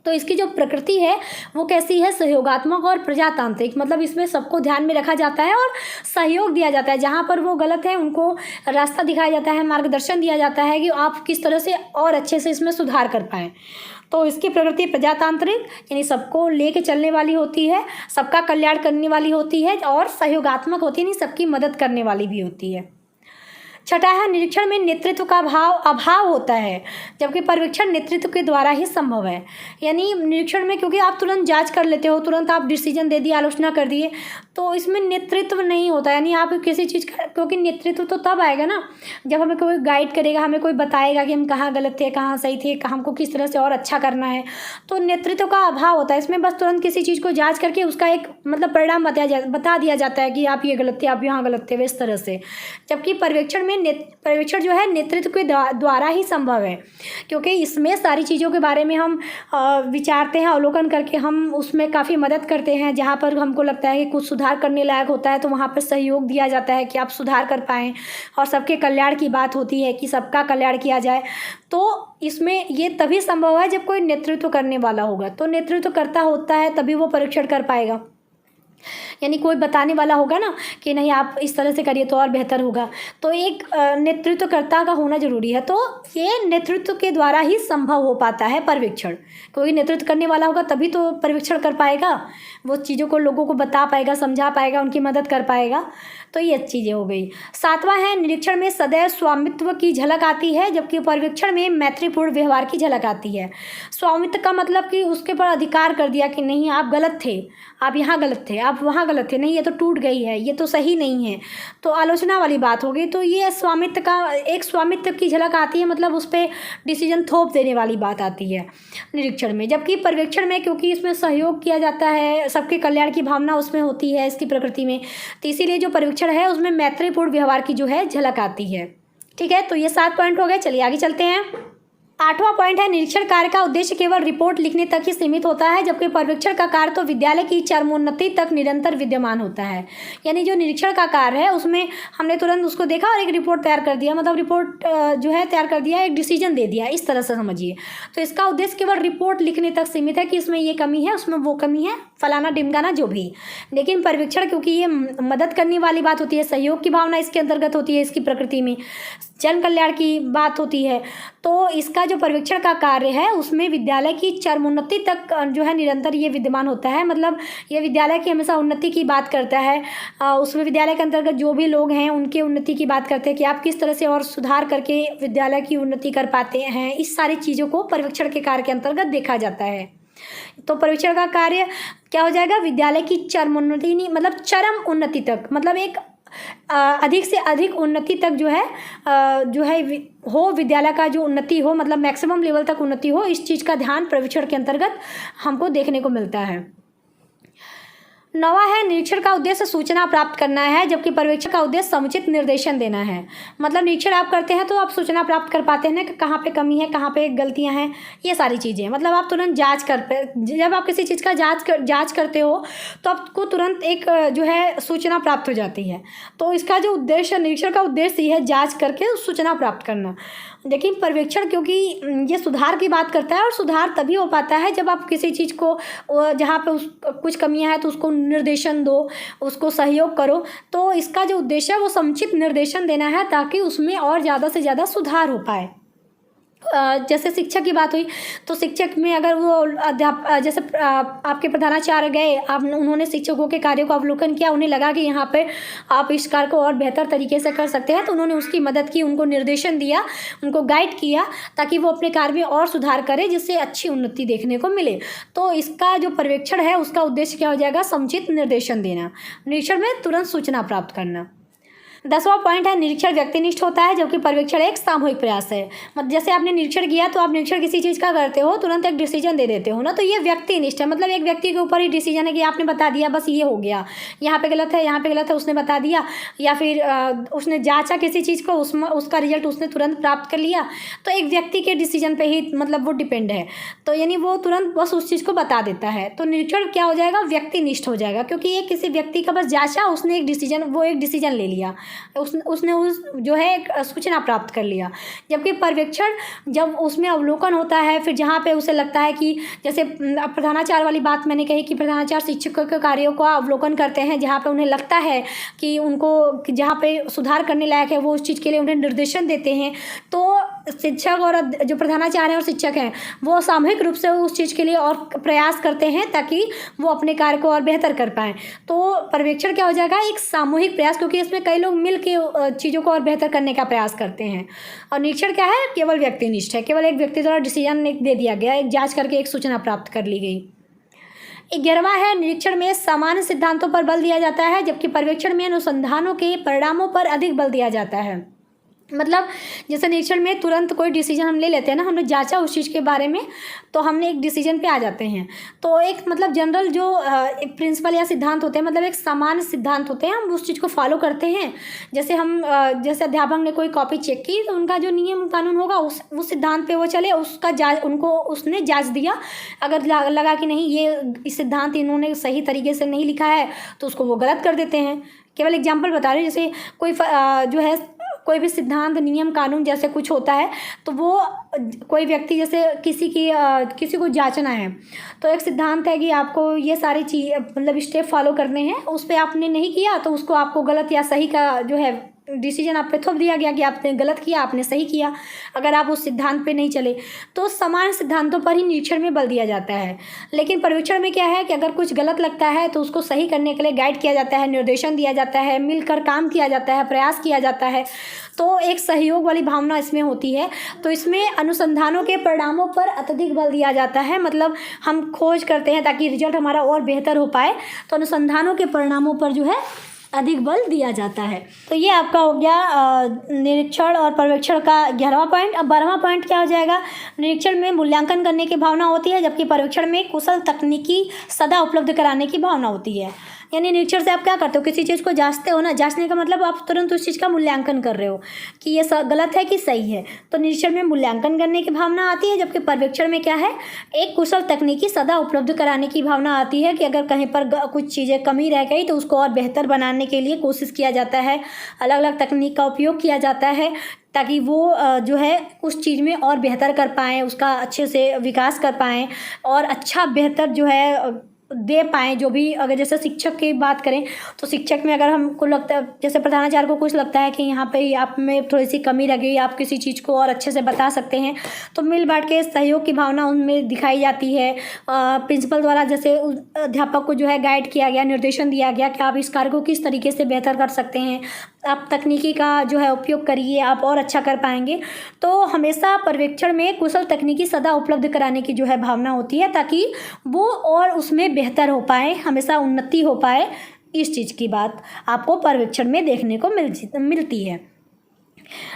तो इसकी जो प्रकृति है वो कैसी है, सहयोगात्मक और प्रजातांत्रिक। मतलब इसमें सबको ध्यान में रखा जाता है और सहयोग दिया जाता है। जहाँ पर वो गलत है उनको रास्ता दिखाया जाता है, मार्गदर्शन दिया जाता है कि आप किस तरह से और अच्छे से इसमें सुधार कर पाएँ। तो इसकी प्रकृति प्रजातांत्रिक, यानी सबको लेके चलने वाली होती है, सबका कल्याण करने वाली होती है, और सहयोगात्मक होती है, यानी सबकी मदद करने वाली भी होती है। छठा है निरीक्षण में नेतृत्व का अभाव होता है, जबकि पर्यवेक्षण नेतृत्व के द्वारा ही संभव है। यानी निरीक्षण में क्योंकि आप तुरंत जांच कर लेते हो, तुरंत आप डिसीजन दे दिए, आलोचना कर दिए, तो इसमें नेतृत्व नहीं होता। यानी आप किसी चीज़ का, क्योंकि नेतृत्व तो तब आएगा ना जब हमें कोई गाइड करेगा, हमें कोई बताएगा कि हम कहाँ गलत थे, कहाँ सही थे, हमको किस तरह से और अच्छा करना है। तो नेतृत्व का अभाव होता है इसमें। बस तुरंत किसी चीज़ को जाँच करके उसका एक मतलब परिणाम बता दिया जाता है कि आप ये गलत थे, आप यहाँ गलत थे, इस तरह से। जबकि पर्यवेक्षण जो है नेतृत्व के द्वारा ही संभव है, क्योंकि इसमें सारी चीज़ों के बारे में हम विचारते हैं, अवलोकन करके हम उसमें काफ़ी मदद करते हैं। जहाँ पर हमको लगता है कि कुछ सुधार करने लायक होता है तो वहाँ पर सहयोग दिया जाता है कि आप सुधार कर पाएँ, और सबके कल्याण की बात होती है कि सबका कल्याण किया जाए। तो इसमें ये तभी संभव है जब कोई नेतृत्व करने वाला होगा। तो नेतृत्व करता होता है तभी वो परीक्षण कर पाएगा। यानी कोई बताने वाला होगा ना कि नहीं आप इस तरह से करिए तो और बेहतर होगा। तो एक नेतृत्वकर्ता का होना ज़रूरी है। तो ये नेतृत्व के द्वारा ही संभव हो पाता है पर्यवेक्षण। कोई नेतृत्व करने वाला होगा तभी तो पर्यवेक्षण कर पाएगा, वो चीज़ों को लोगों को बता पाएगा, समझा पाएगा, उनकी मदद कर पाएगा। तो ये चीज़ें हो गई। 7वां है, निरीक्षण में सदैव स्वामित्व की झलक आती है, जबकि पर्यवेक्षण में मैत्रीपूर्ण व्यवहार की झलक आती है। स्वामित्व का मतलब कि उसके पर अधिकार कर दिया कि नहीं आप गलत थे, आप यहाँ गलत थे, आप वहाँ गलत थे, नहीं ये तो टूट गई है, ये तो सही नहीं है, तो आलोचना वाली बात हो गई। तो ये स्वामित्व का एक स्वामित्व की झलक आती है, मतलब उस पर डिसीजन थोप देने वाली बात आती है निरीक्षण में। जबकि पर्यवेक्षण में क्योंकि इसमें सहयोग किया जाता है, सबके कल्याण की भावना उसमें होती है इसकी प्रकृति में, तो इसीलिए जो पर्यवेक्षण है उसमें मैत्रीपूर्ण व्यवहार की जो है झलक आती है। ठीक है, तो ये 7 पॉइंट हो गए। चलिए आगे चलते हैं। 8वां पॉइंट है, निरीक्षण कार्य का उद्देश्य केवल रिपोर्ट लिखने तक ही सीमित होता है, जबकि पर्यवेक्षण का कार्य तो विद्यालय की चरमोन्नति तक निरंतर विद्यमान होता है। यानी जो निरीक्षण का कार्य है उसमें हमने तुरंत उसको देखा और एक रिपोर्ट तैयार कर दिया, मतलब रिपोर्ट जो है तैयार कर दिया, एक डिसीजन दे दिया, इस तरह से समझिए। तो इसका उद्देश्य केवल रिपोर्ट लिखने तक सीमित है कि इसमें ये कमी है, उसमें वो कमी है, फलाना डिमगाना जो भी। लेकिन पर्यवेक्षण क्योंकि ये मदद करने वाली बात होती है, सहयोग की भावना इसके अंतर्गत होती है, इसकी प्रकृति में जन कल्याण की बात होती है, तो इसका जो पर्यवेक्षण का कार्य है उसमें विद्यालय की चरमोन्नति तक जो है निरंतर ये विद्यमान होता है। मतलब ये विद्यालय की हमेशा उन्नति की बात करता है, उसमें विद्यालय के अंतर्गत जो भी लोग हैं उनके उन्नति की बात करते हैं कि आप किस तरह से और सुधार करके विद्यालय की उन्नति कर पाते हैं। इस सारी चीज़ों को पर्यवेक्षण के कार्य के अंतर्गत देखा जाता है। तो पर्यवेक्षण का कार्य क्या हो जाएगा, विद्यालय की चरमोन्नति नहीं, मतलब चरम उन्नति तक, मतलब एक अधिक से अधिक उन्नति तक जो है हो, विद्यालय का जो उन्नति हो, मतलब मैक्सिमम लेवल तक उन्नति हो, इस चीज़ का ध्यान पर्यवेक्षण के अंतर्गत हमको देखने को मिलता है। 9वां है, निरीक्षण का उद्देश्य सूचना प्राप्त करना है, जबकि पर्यवेक्षण का उद्देश्य समुचित निर्देशन देना है। मतलब निरीक्षण आप करते हैं तो आप सूचना प्राप्त कर पाते हैं कि कहाँ पे कमी है, कहाँ पे गलतियां हैं, ये सारी चीज़ें। मतलब आप तुरंत जब आप किसी चीज़ का जांच करते हो तो आपको तुरंत एक जो है सूचना प्राप्त हो जाती है। तो इसका जो उद्देश्य, निरीक्षण का उद्देश्य ये है जाँच करके सूचना प्राप्त करना। लेकिन पर्यवेक्षण क्योंकि ये सुधार की बात करता है, और सुधार तभी हो पाता है जब आप किसी चीज़ को जहाँ पे कुछ कमियां हैं तो उसको निर्देशन दो, उसको सहयोग करो। तो इसका जो उद्देश्य है वो समुचित निर्देशन देना है, ताकि उसमें और ज़्यादा से ज़्यादा सुधार हो पाए। जैसे शिक्षक की बात हुई तो शिक्षक में अगर वो जैसे आपके प्रधानाचार्य गए, उन्होंने शिक्षकों के कार्यों को अवलोकन किया, उन्हें लगा कि यहाँ पे आप इस कार्य को और बेहतर तरीके से कर सकते हैं, तो उन्होंने उसकी मदद की, उनको निर्देशन दिया, उनको गाइड किया, ताकि वो अपने कार्य में और सुधार करें, जिससे अच्छी उन्नति देखने को मिले। तो इसका जो पर्यवेक्षण है उसका उद्देश्य क्या हो जाएगा, समुचित निर्देशन देना, निरीक्षण में तुरंत सूचना प्राप्त करना। 10वां पॉइंट है, निरीक्षण व्यक्तिनिष्ठ होता है, जबकि पर्यवेक्षण एक सामूहिक प्रयास है। मतलब जैसे आपने निरीक्षण किया तो आप निरीक्षण किसी चीज़ का करते हो, तुरंत एक डिसीजन दे देते हो ना, तो ये व्यक्तिनिष्ठ है। मतलब एक व्यक्ति के ऊपर ही डिसीजन है कि आपने बता दिया, बस ये हो गया, यहाँ पे गलत है, यहाँ पे गलत है, उसने बता दिया, या फिर उसने जांचा किसी चीज़ को, उसका रिजल्ट उसने तुरंत प्राप्त कर लिया। तो एक व्यक्ति के डिसीजन पे ही मतलब वो डिपेंड है, तो यानी वो तुरंत बस उस चीज़ को बता देता है। तो निरीक्षण क्या हो जाएगा, व्यक्तिनिष्ठ हो जाएगा, क्योंकि ये किसी व्यक्ति का बस जांचा, उसने एक डिसीजन ले लिया, उसने उस जो है एक सूचना प्राप्त कर लिया। जबकि पर्यवेक्षण जब उसमें अवलोकन होता है, फिर जहाँ पे उसे लगता है कि जैसे प्रधानाचार्य वाली बात मैंने कही कि प्रधानाचार्य शिक्षकों के कार्यों का अवलोकन करते हैं, जहाँ पे उन्हें लगता है कि उनको जहाँ पे सुधार करने लायक है वो उस चीज़ के लिए उन्हें निर्देशन देते हैं। तो शिक्षक और जो प्रधानाचार्य हैं और शिक्षक हैं वो सामूहिक रूप से उस चीज़ के लिए और प्रयास करते हैं, ताकि वो अपने कार्य को और बेहतर कर पाएँ। तो पर्यवेक्षण क्या हो जाएगा, एक सामूहिक प्रयास, क्योंकि इसमें कई लोग मिल के चीज़ों को और बेहतर करने का प्रयास करते हैं। और निरीक्षण क्या है, केवल व्यक्तिनिष्ठ है, केवल एक व्यक्ति द्वारा डिसीजन एक दे दिया गया, एक जांच करके एक सूचना प्राप्त कर ली गई। 11वां है, निरीक्षण में सामान्य सिद्धांतों पर बल दिया जाता है, जबकि पर्यवेक्षण में अनुसंधानों के परिणामों पर अधिक बल दिया जाता है। मतलब जैसे निरीक्षण में तुरंत कोई डिसीजन हम ले लेते हैं ना, हमने जांचा उस चीज़ के बारे में, तो हमने एक डिसीजन पे आ जाते हैं। तो एक मतलब जनरल जो प्रिंसिपल या सिद्धांत होते हैं, मतलब एक सामान्य सिद्धांत होते हैं, हम उस चीज़ को फॉलो करते हैं। जैसे हम जैसे अध्यापक ने कोई कॉपी चेक की तो उनका जो नियम कानून होगा उस सिद्धांत पे वो चले, उसका उसने जांच दिया, अगर लगा कि नहीं ये सिद्धांत इन्होंने सही तरीके से नहीं लिखा है तो उसको वो गलत कर देते हैं। केवल एग्जाम्पल बता रहे हैं, जैसे कोई जो है कोई भी सिद्धांत, नियम, कानून जैसे कुछ होता है तो वो कोई व्यक्ति जैसे किसी को जांचना है तो एक सिद्धांत है कि आपको ये सारी चीज़ मतलब स्टेप फॉलो करने हैं, उस पर आपने नहीं किया तो उसको आपको गलत या सही का जो है डिसीजन आप पे थोप दिया गया कि आपने गलत किया, आपने सही किया। अगर आप उस सिद्धांत पे नहीं चले तो समान सिद्धांतों पर ही निरीक्षण में बल दिया जाता है। लेकिन पर्यवेक्षण में क्या है कि अगर कुछ गलत लगता है तो उसको सही करने के लिए गाइड किया जाता है, निर्देशन दिया जाता है, मिलकर काम किया जाता है, प्रयास किया जाता है। तो एक सहयोग वाली भावना इसमें होती है। तो इसमें अनुसंधानों के परिणामों पर अत्यधिक बल दिया जाता है, मतलब हम खोज करते हैं ताकि रिजल्ट हमारा और बेहतर हो पाए, तो अनुसंधानों के परिणामों पर जो है अधिक बल दिया जाता है। तो ये आपका हो गया निरीक्षण और पर्यवेक्षण का 11वां पॉइंट। अब 12वां पॉइंट क्या हो जाएगा? निरीक्षण में मूल्यांकन करने की भावना होती है, जबकि पर्यवेक्षण में कुशल तकनीकी सदा उपलब्ध कराने की भावना होती है। यानी निरीक्षण से आप क्या करते हो, किसी चीज़ को जांचते हो ना, जांचने का मतलब आप तुरंत उस चीज़ का मूल्यांकन कर रहे हो कि ये गलत है कि सही है। तो निरीक्षण में मूल्यांकन करने की भावना आती है, जबकि पर्यवेक्षण में क्या है, एक कुशल तकनीकी सदा उपलब्ध कराने की भावना आती है कि अगर कहीं पर कुछ चीज़ें कमी रह गई तो उसको और बेहतर बनाने के लिए कोशिश किया जाता है, अलग अलग तकनीक का उपयोग किया जाता है ताकि वो जो है उस चीज़ में और बेहतर कर पाएँ, उसका अच्छे से विकास कर पाएँ और अच्छा बेहतर जो है दे पाएँ। जो भी अगर जैसे शिक्षक की बात करें तो शिक्षक में अगर हमको लगता है, जैसे प्रधानाचार्य को कुछ लगता है कि यहाँ पे आप में थोड़ी सी कमी रह गई, आप किसी चीज़ को और अच्छे से बता सकते हैं, तो मिल बांट के सहयोग की भावना उनमें दिखाई जाती है। प्रिंसिपल द्वारा जैसे अध्यापक को जो है गाइड किया गया, निर्देशन दिया गया कि आप इस कार्य को किस तरीके से बेहतर कर सकते हैं, आप तकनीकी का जो है उपयोग करिए, आप और अच्छा कर पाएंगे। तो हमेशा पर्यवेक्षण में कुशल तकनीकी सदा उपलब्ध कराने की जो है भावना होती है ताकि वो और उसमें बेहतर हो पाए, हमेशा उन्नति हो पाए। इस चीज़ की बात आपको पर्यवेक्षण में देखने को मिलती है।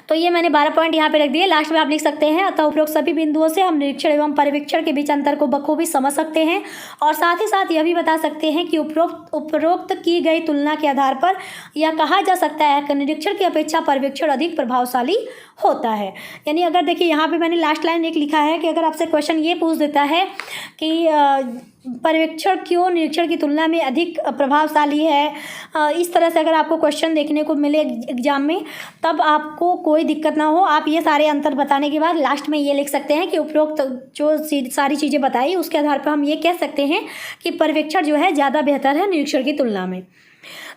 तो ये मैंने 12 पॉइंट यहाँ पे रख दिए। लास्ट में आप लिख सकते हैं, अतः उपरोक्त सभी बिंदुओं से हम निरीक्षण एवं पर्यवेक्षण के बीच अंतर को बखूबी समझ सकते हैं और साथ ही साथ यह भी बता सकते हैं कि उपरोक्त की गई तुलना के आधार पर यह कहा जा सकता है कि निरीक्षण की अपेक्षा पर्यवेक्षण अधिक प्रभावशाली होता है। यानी अगर देखिए यहाँ पे मैंने लास्ट लाइन एक लिखा है कि अगर आपसे क्वेश्चन ये पूछ देता है कि पर्यवेक्षण क्यों निरीक्षण की तुलना में अधिक प्रभावशाली है, इस तरह से अगर आपको क्वेश्चन देखने को मिले एग्जाम में, तब आपको कोई दिक्कत ना हो। आप ये सारे अंतर बताने के बाद लास्ट में ये लिख सकते हैं कि उपरोक्त जो सारी चीज़ें बताई उसके आधार पर हम ये कह सकते हैं कि पर्यवेक्षण जो है ज़्यादा बेहतर है निरीक्षण की तुलना में।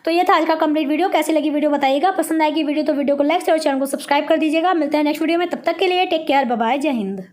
तो ये था आज का कंप्लीट वीडियो। कैसी लगी वीडियो बताइएगा, पसंद आएगी वीडियो तो वीडियो को लाइक और चैनल को सब्सक्राइब कर दीजिएगा। मिलते हैं नेक्स्ट वीडियो में, तब तक के लिए टेक केयर, बाय बाय, जय हिंद।